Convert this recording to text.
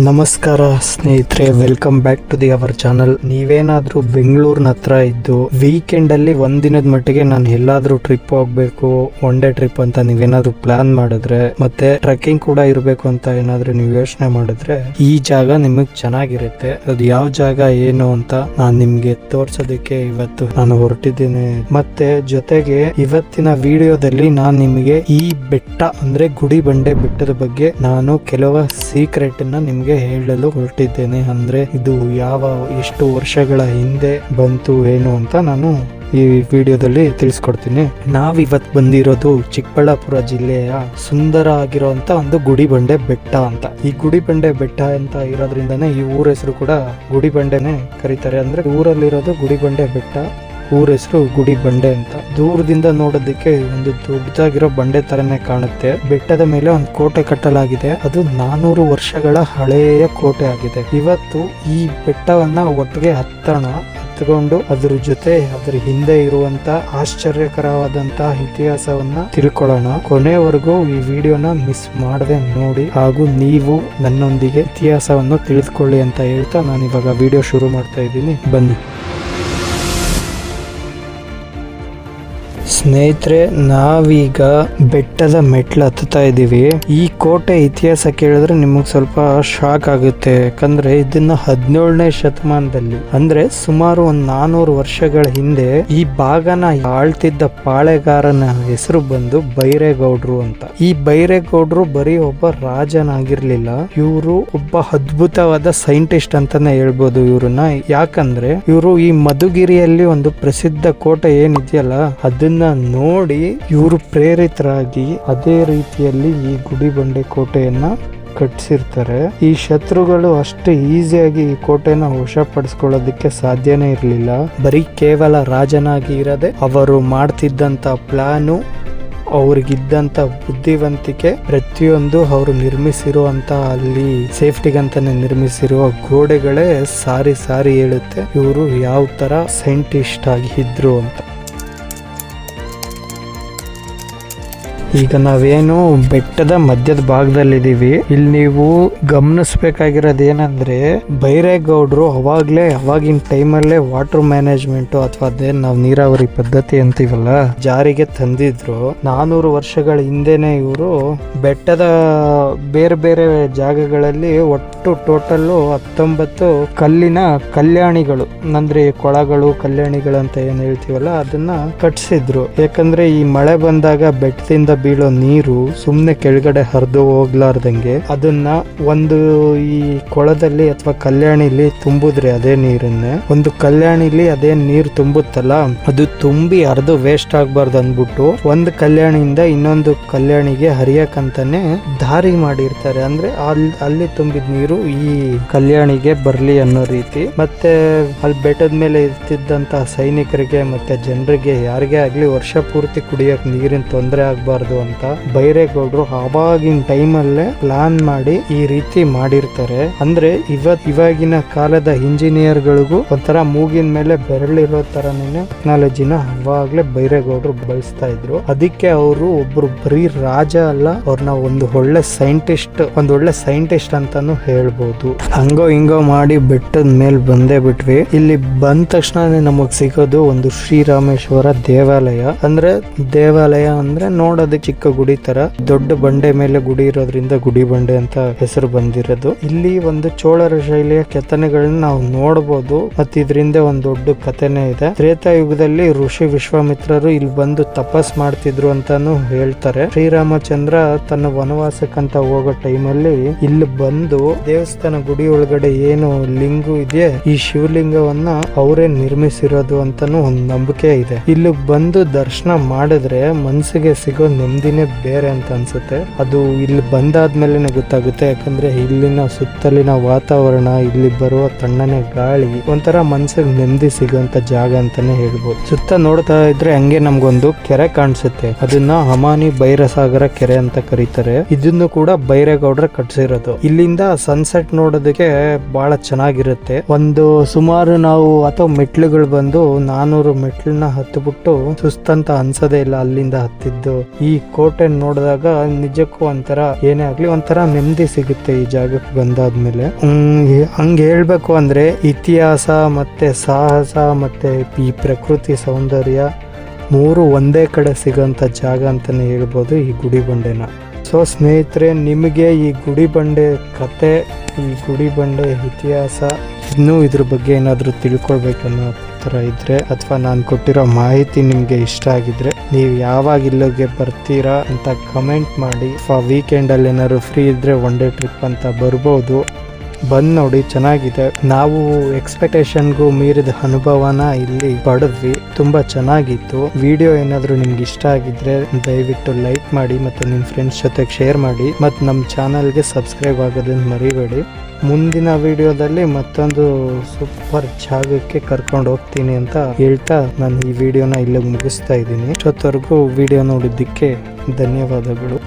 ನಮಸ್ಕಾರ ಸ್ನೇಹಿತರೆ, welcome back to the our channel. ನೀವೇನಾದ್ರೂ ಬೆಂಗಳೂರಿನ ಹತ್ರ ಇದ್ದು ವೀಕೆಂಡ್ ಅಲ್ಲಿ ಒಂದಿನದ ಮಟ್ಟಿಗೆ ನಾನು ಎಲ್ಲಾದ್ರೂ ಟ್ರಿಪ್ ಹೋಗ್ಬೇಕು, ಒನ್ ಡೇ ಟ್ರಿಪ್ ಅಂತ ನೀವೇನಾದ್ರೂ ಪ್ಲಾನ್ ಮಾಡಿದ್ರೆ, ಮತ್ತೆ ಟ್ರೆಕ್ಕಿಂಗ್ ಕೂಡ ಇರಬೇಕು ಅಂತ ಏನಾದ್ರೂ ನೀವು ಯೋಚನೆ ಮಾಡಿದ್ರೆ ಈ ಜಾಗ ನಿಮಗ್ ಚೆನ್ನಾಗಿರುತ್ತೆ. ಅದು ಯಾವ ಜಾಗ ಏನು ಅಂತ ನಾನು ನಿಮ್ಗೆ ತೋರ್ಸೋದಕ್ಕೆ ಇವತ್ತು ನಾನು ಹೊರಟಿದ್ದೀನಿ. ಮತ್ತೆ ಜೊತೆಗೆ ಇವತ್ತಿನ ವಿಡಿಯೋದಲ್ಲಿ ನಾನು ನಿಮಗೆ ಈ ಬೆಟ್ಟ ಅಂದ್ರೆ ಗುಡಿಬಂಡೆ ಬೆಟ್ಟದ ಬಗ್ಗೆ ನಾನು ಕೆಲವು ಸೀಕ್ರೆಟ್ ನ ನಿಮ್ಗೆ ಹೇಳಲು ಹೊರಟಿದ್ದೇನೆ. ಅಂದ್ರೆ ಇದು ಎಷ್ಟು ವರ್ಷಗಳ ಹಿಂದೆ ಬಂತು ಏನು ಅಂತ ನಾನು ಈ ವಿಡಿಯೋದಲ್ಲಿ ತಿಳಿಸ್ಕೊಡ್ತೀನಿ. ನಾವಿವತ್ತು ಬಂದಿರೋದು ಚಿಕ್ಕಬಳ್ಳಾಪುರ ಜಿಲ್ಲೆಯ ಸುಂದರ ಆಗಿರುವಂತ ಒಂದು ಗುಡಿಬಂಡೆ ಬೆಟ್ಟ ಅಂತ. ಈ ಗುಡಿಬಂಡೆ ಬೆಟ್ಟ ಅಂತ ಇರೋದ್ರಿಂದಾನೇ ಈ ಊರ ಹೆಸರು ಕೂಡ ಗುಡಿಬಂಡೆನೆ ಕರೀತಾರೆ. ಅಂದ್ರೆ ಊರಲ್ಲಿರೋದು ಗುಡಿಬಂಡೆ ಬೆಟ್ಟ, ಊರ ಹೆಸರು ಗುಡಿಬಂಡೆ ಅಂತ. ದೂರದಿಂದ ನೋಡೋದಕ್ಕೆ ಒಂದು ದೊಡ್ಡದಾಗಿರೋ ಬಂಡೆ ತರನೇ ಕಾಣುತ್ತೆ. ಬೆಟ್ಟದ ಮೇಲೆ ಒಂದು ಕೋಟೆ ಕಟ್ಟಲಾಗಿದೆ. ಅದು 400 ವರ್ಷಗಳ ಹಳೆಯ ಕೋಟೆ ಆಗಿದೆ. ಇವತ್ತು ಈ ಬೆಟ್ಟವನ್ನ ಒಟ್ಟಿಗೆ ಹತ್ಕೊಂಡು ಅದ್ರ ಜೊತೆ ಅದ್ರ ಹಿಂದೆ ಇರುವಂತ ಆಶ್ಚರ್ಯಕರವಾದಂತಹ ಇತಿಹಾಸವನ್ನ ತಿಳ್ಕೊಳ್ಳೋಣ. ಕೊನೆವರೆಗೂ ಈ ವಿಡಿಯೋನ ಮಿಸ್ ಮಾಡದೆ ನೋಡಿ, ಹಾಗೂ ನೀವು ನನ್ನೊಂದಿಗೆ ಇತಿಹಾಸವನ್ನು ತಿಳಿದುಕೊಳ್ಳಿ ಅಂತ ಹೇಳ್ತಾ ನಾನು ಇವಾಗ ವಿಡಿಯೋ ಶುರು ಮಾಡ್ತಾ ಇದ್ದೀನಿ. ಬನ್ನಿ ಸ್ನೇಹಿತರೆ, ನಾವೀಗ ಬೆಟ್ಟದ ಮೆಟ್ಲು ಹತ್ತುತ್ತಾ ಇದೀವಿ. ಈ ಕೋಟೆ ಇತಿಹಾಸ ಕೇಳಿದ್ರೆ ನಿಮಗ್ ಸ್ವಲ್ಪ ಶಾಕ್ ಆಗುತ್ತೆ. ಯಾಕಂದ್ರೆ ಇದನ್ನ 17ನೇ ಶತಮಾನದಲ್ಲಿ, ಅಂದ್ರೆ ಸುಮಾರು 400 ವರ್ಷಗಳ ಹಿಂದೆ ಈ ಭಾಗನ ಆಳ್ತಿದ್ದ ಪಾಳೆಗಾರನ ಹೆಸರು ಬಂದು ಬೈರೇಗೌಡ್ರು ಅಂತ. ಈ ಬೈರೇಗೌಡ್ರು ಬರೀ ಒಬ್ಬ ರಾಜನಾಗಿರ್ಲಿಲ್ಲ, ಇವರು ಒಬ್ಬ ಅದ್ಭುತವಾದ ಸೈಂಟಿಸ್ಟ್ ಅಂತಾನೆ ಹೇಳ್ಬೋದು ಇವ್ರನ್ನ. ಯಾಕಂದ್ರೆ ಇವರು ಈ ಮಧುಗಿರಿಯಲ್ಲಿ ಒಂದು ಪ್ರಸಿದ್ಧ ಕೋಟೆ ಏನಿದೆಯಲ್ಲ ಅದನ್ನ ನೋಡಿ ಇವರು ಪ್ರೇರಿತರಾಗಿ ಅದೇ ರೀತಿಯಲ್ಲಿ ಈ ಗುಡಿಬಂಡೆ ಕೋಟೆಯನ್ನ ಕಟ್ಟಿಸಿರ್ತಾರೆ. ಈ ಶತ್ರುಗಳು ಅಷ್ಟು ಈಸಿಯಾಗಿ ಈ ಕೋಟೆನ ವಶಪಡಿಸ್ಕೊಳ್ಳೋದಕ್ಕೆ ಸಾಧ್ಯನೇ ಇರಲಿಲ್ಲ. ಬರೀ ಕೇವಲ ರಾಜನಾಗಿ ಇರದೆ ಅವರು ಮಾಡ್ತಿದ್ದಂತ ಪ್ಲಾನು, ಅವ್ರಿಗಿದ್ದಂತ ಬುದ್ಧಿವಂತಿಕೆ, ಪ್ರತಿಯೊಂದು ಅವರು ನಿರ್ಮಿಸಿರುವಂತ ಅಲ್ಲಿ ಸೇಫ್ಟಿಗಂತಾನೆ ನಿರ್ಮಿಸಿರುವ ಗೋಡೆಗಳೇ ಸಾರಿ ಹೇಳುತ್ತೆ ಇವರು ಯಾವ ತರ ಸೈಂಟಿಸ್ಟ್ ಆಗಿ ಇದ್ರು ಅಂತ. ಈಗ ನಾವೇನು ಬೆಟ್ಟದ ಮಧ್ಯದ ಭಾಗದಲ್ಲಿದ್ದೀವಿ. ಇಲ್ಲಿ ನೀವು ಗಮನಿಸಬೇಕಾಗಿರೋದು ಏನಂದ್ರೆ, ಬೈರೇಗೌಡರು ಅವಾಗಿನ ಟೈಮಲ್ಲೇ ವಾಟರ್ ಮ್ಯಾನೇಜ್ಮೆಂಟ್ ಅಥವಾ ಅದೇನ್ ನಾವು ನೀರಾವರಿ ಪದ್ಧತಿ ಅಂತೀವಲ್ಲ ಜಾರಿಗೆ ತಂದಿದ್ರು. 400 ವರ್ಷಗಳ ಹಿಂದೆನೆ ಇವರು ಬೆಟ್ಟದ ಬೇರೆ ಬೇರೆ ಜಾಗಗಳಲ್ಲಿ ಒಟ್ಟು ಟೋಟಲ್ 19 ಕಲ್ಲಿನ ಕಲ್ಯಾಣಿಗಳು, ಅಂದ್ರೆ ಕೊಳಗಳು, ಕಲ್ಯಾಣಿಗಳು ಅಂತ ಏನ್ ಹೇಳ್ತೀವಲ್ಲ ಅದನ್ನ ಕಟ್ಸಿದ್ರು. ಯಾಕಂದ್ರೆ ಈ ಮಳೆ ಬಂದಾಗ ಬೆಟ್ಟದಿಂದ ಬೀಳೋ ನೀರು ಸುಮ್ನೆ ಕೆಳಗಡೆ ಹರಿದು ಹೋಗ್ಲಾರ್ದಂಗೆ ಅದನ್ನ ಒಂದು ಈ ಕೊಳದಲ್ಲಿ ಅಥವಾ ಕಲ್ಯಾಣಿಲಿ ತುಂಬಿದ್ರೆ ಅದೇ ನೀರನ್ನೇ ಒಂದು ಕಲ್ಯಾಣಿಲಿ ಅದೇ ನೀರು ತುಂಬುತ್ತಲ್ಲ, ಅದು ತುಂಬಿ ಹರಿದು ವೇಸ್ಟ್ ಆಗ್ಬಾರ್ದು ಅಂದ್ಬಿಟ್ಟು ಒಂದು ಕಲ್ಯಾಣಿಯಿಂದ ಇನ್ನೊಂದು ಕಲ್ಯಾಣಿಗೆ ಹರಿಯಕ್ಕಂತಾನೆ ದಾರಿ ಮಾಡಿರ್ತಾರೆ. ಅಂದ್ರೆ ಅಲ್ಲಿ ತುಂಬಿದ ನೀರು ಈ ಕಲ್ಯಾಣಿಗೆ ಬರ್ಲಿ ಅನ್ನೋ ರೀತಿ. ಮತ್ತೆ ಅಲ್ಲಿ ಬೆಟ್ಟದ ಮೇಲೆ ಇರ್ತಿದ್ದಂತ ಸೈನಿಕರಿಗೆ ಮತ್ತೆ ಜನರಿಗೆ ಯಾರಿಗೇ ಆಗ್ಲಿ ವರ್ಷ ಪೂರ್ತಿ ಕುಡಿಯಕ್ ನೀರಿನ ತೊಂದರೆ ಆಗ್ಬಾರ್ದು ಅಂತ ಬೈರೇಗೌಡರು ಆವಾಗಿನ ಟೈಮಲ್ಲೇ ಪ್ಲಾನ್ ಮಾಡಿ ಈ ರೀತಿ ಮಾಡಿರ್ತಾರೆ. ಅಂದ್ರೆ ಇವಾಗಿನ ಕಾಲದ ಇಂಜಿನಿಯರ್ ಗಳಿಗೂ ಒಂಥರ ಮೂಗಿನ ಮೇಲೆ ಬೆರಳಿರೋ ತರನೇ ಟೆಕ್ನಾಲಜಿನ ಅವಾಗ್ಲೇ ಬೈರೇಗೌಡರು ಬಳಸ್ತಾ ಇದ್ರು. ಅದಕ್ಕೆ ಅವರು ಒಬ್ರು ಬರೀ ರಾಜ ಅಲ್ಲ, ಅವ್ರನ್ನ ಒಂದು ಒಳ್ಳೆ ಸೈಂಟಿಸ್ಟ್ ಅಂತಾನು ಹೇಳ್ಬೋದು. ಹಂಗೋ ಹಿಂಗೋ ಮಾಡಿ ಬೆಟ್ಟದ ಮೇಲೆ ಬಂದೇ ಬಿಟ್ವಿ. ಇಲ್ಲಿ ಬಂದ ತಕ್ಷಣ ನಮಗ್ ಸಿಗೋದು ಒಂದು ಶ್ರೀರಾಮೇಶ್ವರ ದೇವಾಲಯ. ಅಂದ್ರೆ ನೋಡೋದಕ್ಕೆ ಚಿಕ್ಕ ಗುಡಿ ತರ, ದೊಡ್ಡ ಬಂಡೆ ಮೇಲೆ ಗುಡಿ ಇರೋದ್ರಿಂದ ಗುಡಿ ಬಂಡೆ ಅಂತ ಹೆಸರು ಬಂದಿರೋದು. ಇಲ್ಲಿ ಒಂದು ಚೋಳರ ಶೈಲಿಯ ಕೆತ್ತನೆಗಳನ್ನ ನಾವು ನೋಡಬಹುದು. ಮತ್ತೆ ಇದರಿಂದ ಒಂದು ದೊಡ್ಡ ಕಥೆನೇ ಇದೆ. ತ್ರೇತಾಯುಗದಲ್ಲಿ ಋಷಿ ವಿಶ್ವಾಮಿತ್ರರು ಇಲ್ಲಿ ಬಂದು ತಪಸ್ ಮಾಡ್ತಿದ್ರು ಅಂತಾನು ಹೇಳ್ತಾರೆ. ಶ್ರೀರಾಮಚಂದ್ರ ತನ್ನ ವನವಾಸಕ್ಕಂತ ಹೋಗೋ ಟೈಮಲ್ಲಿ ಇಲ್ಲಿ ಬಂದು ದೇವಸ್ಥಾನ ಗುಡಿ ಒಳಗಡೆ ಏನು ಲಿಂಗು ಇದೆ, ಈ ಶಿವಲಿಂಗವನ್ನ ಅವರೇ ನಿರ್ಮಿಸಿರೋದು ಅಂತಾನು ಒಂದು ನಂಬಿಕೆ ಇದೆ. ಇಲ್ಲಿ ಬಂದು ದರ್ಶನ ಮಾಡಿದ್ರೆ ಮನಸ್ಸಿಗೆ ಸಿಗೋ ನೆಮ್ಮದಿನೇ ಬೇರೆ ಅಂತ ಅನ್ಸುತ್ತೆ. ಅದು ಇಲ್ಲಿ ಬಂದಾದ್ಮೇಲೆ ಗೊತ್ತಾಗುತ್ತೆ. ಯಾಕಂದ್ರೆ ಇಲ್ಲಿನ ಸುತ್ತಲಿನ ವಾತಾವರಣ, ಇಲ್ಲಿ ಬರುವ ತಣ್ಣನೆ ಗಾಳಿ ಒಂಥರ ಮನ್ಸಿಗೆ ನೆಮ್ಮದಿ ಸಿಗುವಂತ ಜಾಗ ಅಂತಾನೆ ಹೇಳ್ಬೋದು. ಸುತ್ತ ನೋಡ್ತಾ ಇದ್ರೆ ಹಂಗೆ ನಮ್ಗೊಂದು ಕೆರೆ ಕಾಣಿಸುತ್ತೆ. ಅದನ್ನ ಅಮಾನಿ ಬೈರಸಾಗರ ಕೆರೆ ಅಂತ ಕರೀತಾರೆ. ಇದನ್ನು ಕೂಡ ಬೈರೇಗೌಡ್ರ ಕಟ್ಸಿರೋದು. ಇಲ್ಲಿಂದ ಸನ್ಸೆಟ್ ನೋಡೋದಕ್ಕೆ ಬಹಳ ಚೆನ್ನಾಗಿರುತ್ತೆ. ಒಂದು ಸುಮಾರು ನಾವು ಅಥವಾ ಮೆಟ್ಲುಗಳು ಬಂದು 400 ಮೆಟ್ಲನ್ನ ಹತ್ಬಿಟ್ಟು ಸುಸ್ತಂತ ಅನ್ಸೋದೇ ಇಲ್ಲ ಅಲ್ಲಿಂದ ಹತ್ತಿದ್ದು. ಈ ಕೋಟೆ ನೋಡಿದಾಗ ನಿಜಕ್ಕೂ ಒಂಥರ ಏನೇ ಆಗ್ಲಿ ಒಂಥರ ನೆಮ್ಮದಿ ಸಿಗುತ್ತೆ ಈ ಜಾಗಕ್ಕೆ ಬಂದಾದ್ಮೇಲೆ. ಹಂಗೆ ಹೇಳ್ಬೇಕು ಅಂದ್ರೆ ಇತಿಹಾಸ ಮತ್ತೆ ಸಾಹಸ ಮತ್ತೆ ಈ ಪ್ರಕೃತಿ ಸೌಂದರ್ಯ ಮೂರು ಒಂದೇ ಕಡೆ ಸಿಗೋಂಥ ಜಾಗ ಅಂತಾನೆ ಹೇಳ್ಬೋದು ಈ ಗುಡಿಬಂಡೆನ. ಸೊ ಸ್ನೇಹಿತರೆ, ನಿಮಗೆ ಈ ಗುಡಿಬಂಡೆ ಕತೆ, ಈ ಗುಡಿಬಂಡೆ ಇತಿಹಾಸ ಇನ್ನೂ ಇದ್ರ ಬಗ್ಗೆ ಏನಾದರೂ ತಿಳ್ಕೊಳ್ಬೇಕನ್ನೋ ಥರ ಇದ್ರೆ ಅಥವಾ ನಾನು ಕೊಟ್ಟಿರೋ ಮಾಹಿತಿ ನಿಮಗೆ ಇಷ್ಟ ಆಗಿದ್ರೆ ನೀವು ಯಾವಾಗ ಇಲ್ಲಿಗೆ ಬರ್ತೀರಾ ಅಂತ ಕಮೆಂಟ್ ಮಾಡಿ. ವೀಕೆಂಡಲ್ಲಿ ಏನಾದ್ರು ಫ್ರೀ ಇದ್ರೆ ಒನ್ ಡೇ ಟ್ರಿಪ್ ಅಂತ ಬರ್ಬೋದು. ಬಂದು ನೋಡಿ, ಚೆನ್ನಾಗಿದೆ. ನಾವು ಎಕ್ಸ್ಪೆಕ್ಟೇಷನ್ಗೂ ಮೀರಿದ ಅನುಭವನ ಇಲ್ಲಿ ಪಡೆದ್ವಿ. ತುಂಬಾ ಚೆನ್ನಾಗಿತ್ತು. ವಿಡಿಯೋ ಏನಾದರೂ ನಿಮ್ಗೆ ಇಷ್ಟ ಆಗಿದ್ರೆ ದಯವಿಟ್ಟು ಲೈಕ್ ಮಾಡಿ ಮತ್ತು ನಿಮ್ಮ ಫ್ರೆಂಡ್ಸ್ ಜೊತೆಗೆ ಶೇರ್ ಮಾಡಿ ಮತ್ತು ನಮ್ಮ ಚಾನಲ್ಗೆ ಸಬ್ಸ್ಕ್ರೈಬ್ ಆಗೋದನ್ನು ಮರಿಬೇಡಿ. ಮುಂದಿನ ವಿಡಿಯೋದಲ್ಲಿ ಮತ್ತೊಂದು ಸೂಪರ್ ಜಾಗಕ್ಕೆ ಕರ್ಕೊಂಡು ಹೋಗ್ತೀನಿ ಅಂತ ಹೇಳ್ತಾ ನಾನು ಈ ವಿಡಿಯೋನ ಇಲ್ಲಿಗೆ ಮುಗಿಸ್ತಾ ಇದ್ದೀನಿ. ಇಷ್ಟೊತ್ತವರೆಗೂ ವಿಡಿಯೋ ನೋಡಿದ್ದಕ್ಕೆ ಧನ್ಯವಾದಗಳು.